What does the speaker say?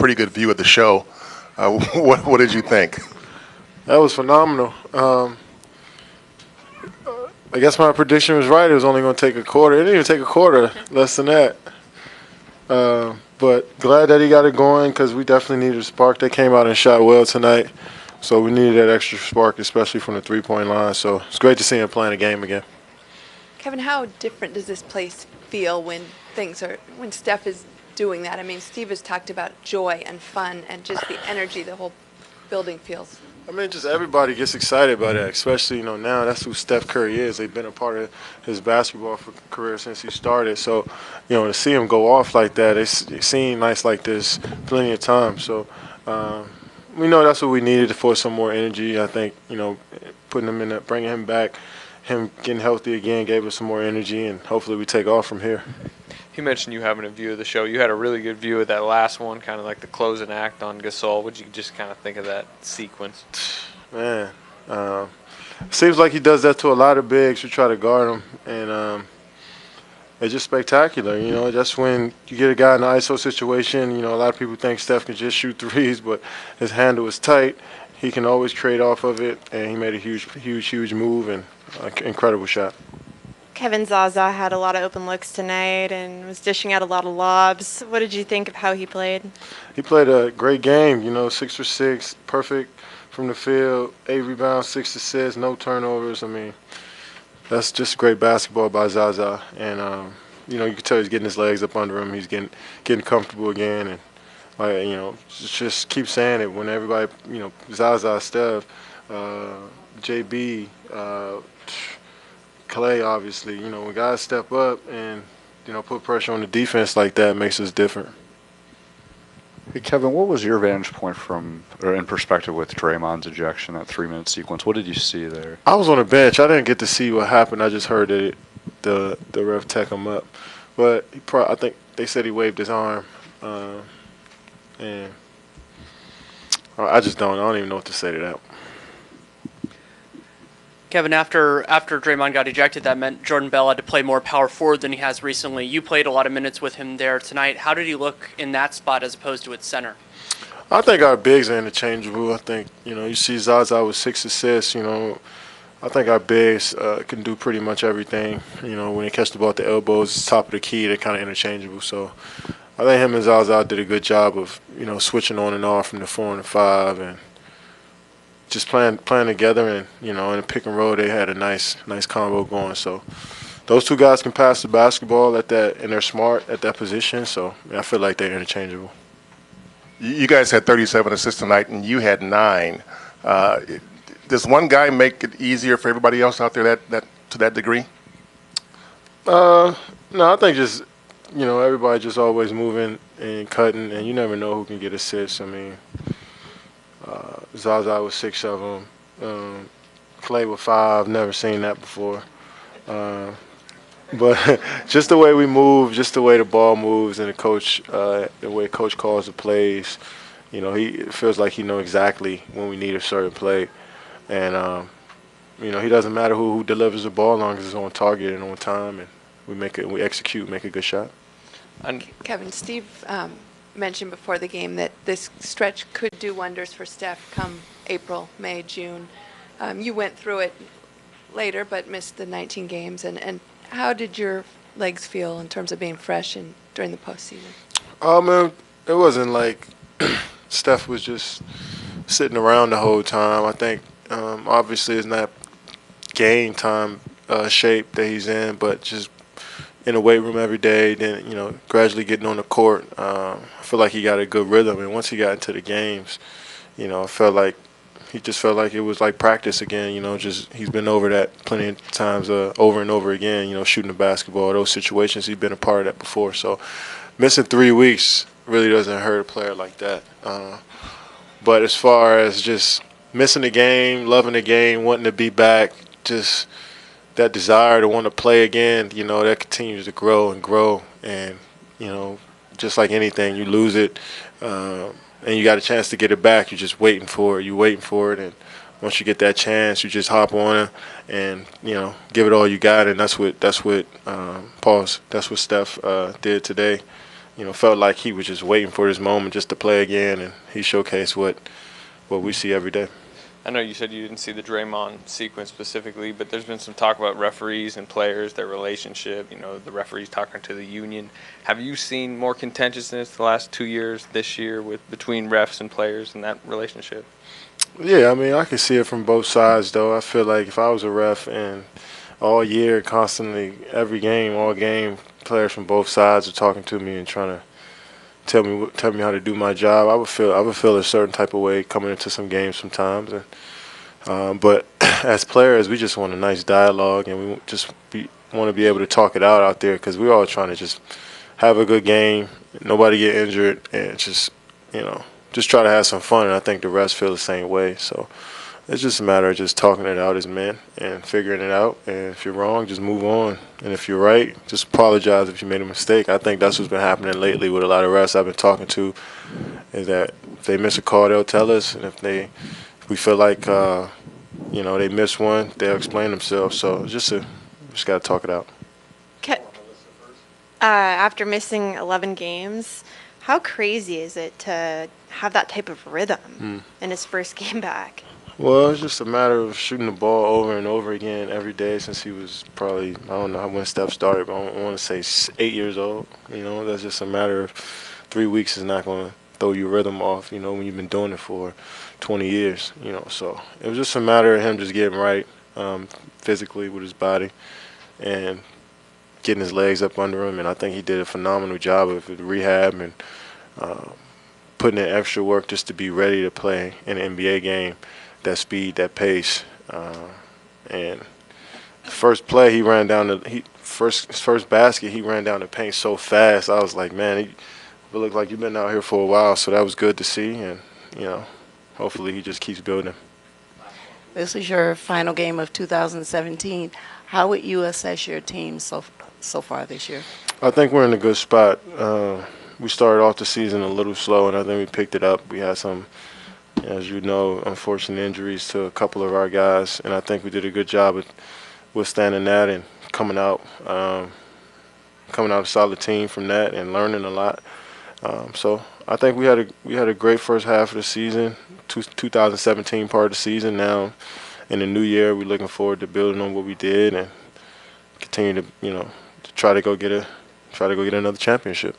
pretty good view of the show. What did you think? That was phenomenal. I guess my prediction was right. It was only going to take a quarter. It didn't even take a quarter, less than that. But glad that he got it going because we definitely needed a spark. They came out and shot well tonight, so we needed that extra spark, especially from the three-point line. So it's great to see him playing a game again. Kevin, how different does this place feel when Steph is doing that? I mean, Steve has talked about joy and fun and just the energy the whole building feels. I mean, just everybody gets excited by that, especially, now that's who Steph Curry is. They've been a part of his basketball career since he started. So, to see him go off like that, it's seen nights like this plenty of times. So, we know that's what we needed for some more energy. I think, putting him in that, bringing him back, him getting healthy again gave us some more energy, and hopefully we take off from here. He mentioned you having a view of the show. You had a really good view of that last one, kind of like the closing act on Gasol. What did you just kind of think of that sequence? Man, seems like he does that to a lot of bigs who try to guard him, and it's just spectacular. Just when you get a guy in an ISO situation, a lot of people think Steph can just shoot threes, but his handle is tight. He can always trade off of it, and he made a huge move and incredible shot. Kevin, Zaza had a lot of open looks tonight and was dishing out a lot of lobs. What did you think of how he played? He played a great game, 6 for 6, perfect from the field, 8 rebounds, 6 assists, no turnovers. I mean, that's just great basketball by Zaza. And, you can tell he's getting his legs up under him. He's getting comfortable again. And, just keep saying it when everybody, Zaza, Steph, JB, Clay, obviously, when guys step up and, put pressure on the defense like that, makes us different. Hey, Kevin, what was your vantage point in perspective with Draymond's ejection, that 3-minute sequence? What did you see there? I was on the bench. I didn't get to see what happened. I just heard that the ref tech him up. But I think they said he waved his arm. And I don't even know what to say to that. Kevin, after Draymond got ejected, that meant Jordan Bell had to play more power forward than he has recently. You played a lot of minutes with him there tonight. How did he look in that spot as opposed to at center? I think our bigs are interchangeable. I think, you see Zaza with 6 assists, I think our bigs can do pretty much everything. When they catch the ball at the elbows, it's top of the key, they're kind of interchangeable. So I think him and Zaza did a good job of, switching on and off from the 4 and the 5 and just playing together, and in a pick and roll they had a nice combo going. So those two guys can pass the basketball and they're smart at that position. So I feel like they're interchangeable. You guys had 37 assists tonight, and you had 9. Does one guy make it easier for everybody else out there that to that degree? No, I think just everybody just always moving and cutting, and you never know who can get assists. I mean, Zaza with 6 of them. Clay with 5. Never seen that before. But just the way we move, just the way the ball moves, and the way coach calls the plays, it feels like he knows exactly when we need a certain play. And, he doesn't matter who delivers the ball as long as it's on target and on time, and we execute, make a good shot. Kevin, Steve mentioned before the game that this stretch could do wonders for Steph come April, May, June. You went through it later but missed the 19 games. And how did your legs feel in terms of being fresh during the postseason? Man, it wasn't like Steph was just sitting around the whole time. I think obviously it's not game time shape that he's in, but just in the weight room every day, then, gradually getting on the court. I feel like he got a good rhythm, and once he got into the games, I felt like he just felt like it was like practice again, just he's been over that plenty of times over and over again, shooting the basketball, those situations, he's been a part of that before. So missing 3 weeks really doesn't hurt a player like that. But as far as just missing the game, loving the game, wanting to be back, just that desire to want to play again, that continues to grow and grow. And, just like anything, you lose it and you got a chance to get it back. You're just waiting for it. You're waiting for it. And once you get that chance, you just hop on it and, give it all you got. And that's what Steph did today. felt like he was just waiting for this moment just to play again, and he showcased what we see every day. I know you said you didn't see the Draymond sequence specifically, but there's been some talk about referees and players, their relationship, the referees talking to the union. Have you seen more contentiousness the last 2 years, this year, between refs and players and that relationship? Yeah, I mean, I can see it from both sides, though. I feel like if I was a ref and all year, constantly, every game, all game, players from both sides are talking to me and trying to tell me how to do my job, I would feel a certain type of way coming into some games sometimes. But as players, we just want a nice dialogue, and we just want to be able to talk it out there, because we're all trying to just have a good game, nobody get injured, and just try to have some fun. And I think the refs feel the same way. So it's just a matter of just talking it out as men and figuring it out. And if you're wrong, just move on. And if you're right, just apologize if you made a mistake. I think that's what's been happening lately with a lot of refs I've been talking to, is that if they miss a call, they'll tell us. And if we feel like, they miss one, they'll explain themselves. So just got to talk it out. After missing 11 games, how crazy is it to have that type of rhythm in his first game back? Well, it's just a matter of shooting the ball over and over again every day since he was probably, I don't know when Steph started, but I want to say 8 years old. That's just a matter of 3 weeks is not going to throw your rhythm off, when you've been doing it for 20 years, So it was just a matter of him just getting right physically with his body and getting his legs up under him. And I think he did a phenomenal job of rehab and putting in extra work just to be ready to play in an NBA game. That speed, that pace, and first play he ran down his first basket, he ran down the paint so fast. I was like, man, it looked like you've been out here for a while. So that was good to see, and hopefully he just keeps building. This is your final game of 2017. How would you assess your team so far this year? I think we're in a good spot. We started off the season a little slow, and I think we picked it up. We had some, as you know, unfortunate injuries to a couple of our guys, and I think we did a good job of withstanding that and coming out a solid team from that and learning a lot. So I think we had a great first half of the season, 2017 part of the season. Now in the new year, we're looking forward to building on what we did and continue to to try to go get another championship.